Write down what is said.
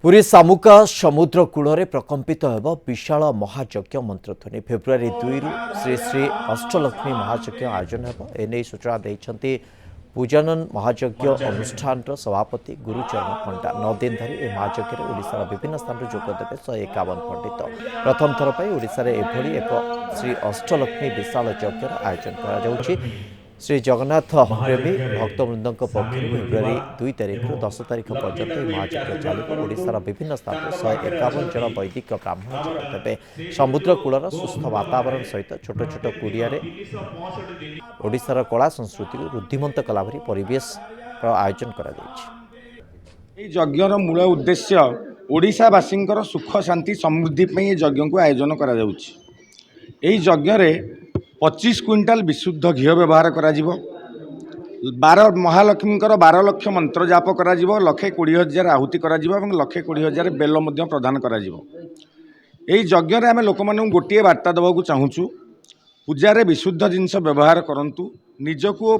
पुरी सामुका समुद्र कूल प्रकंपित होब विशाल महायज्ञ मंत्रध्वनि फेब्रुआरी 2 रु श्री श्री अष्टलक्ष्मी महायज्ञ आयोजन होब एने सूचना देइछन्ति पूजनन महायज्ञ अनुष्ठान सभापति गुरुचरण पंडा 9 दिन धरी यह महायज्ञ ओडिशार विभिन्न स्थान जोगदेवे 151 पंडित प्रथम थर पर ओडिशार एभली एक श्री अष्टलक्ष्मी विशाल यज्ञ आयोजन करा श्री जगन्नाथ प्रेमी भक्तवृंद पक्ष फेब्रुआरी 2 तारिख 10 तारिख पर्यंत महायज्ञ चलो ओडिशार विभिन्न स्थान 151 जन वैदिक ब्राह्मण जोगदेवे समुद्र कूलर सुस्थ वातावरण सहित छोट छोट कुड़िया ओडिशार कला संस्कृति को रुद्धिमंत कलाभरी परिवेश आयोजन यज्ञर मूल उद्देश्य ओडिशावासी सुख शांति समृद्धि यज्ञ को आयोजन करा यज्ञ 25 क्विंटाल विशुद्ध घी व्यवहार करा 12 महालक्ष्मी 12 लक्ष मंत्र जाप करा 1,20,000 आहुति करा 1,20,000 बेल प्रदान करा यज्ञ आम लोक मानू गोटे वार्ता देवाक चाहूँ पूजा विशुद्ध जिनस व्यवहार करंतु निजको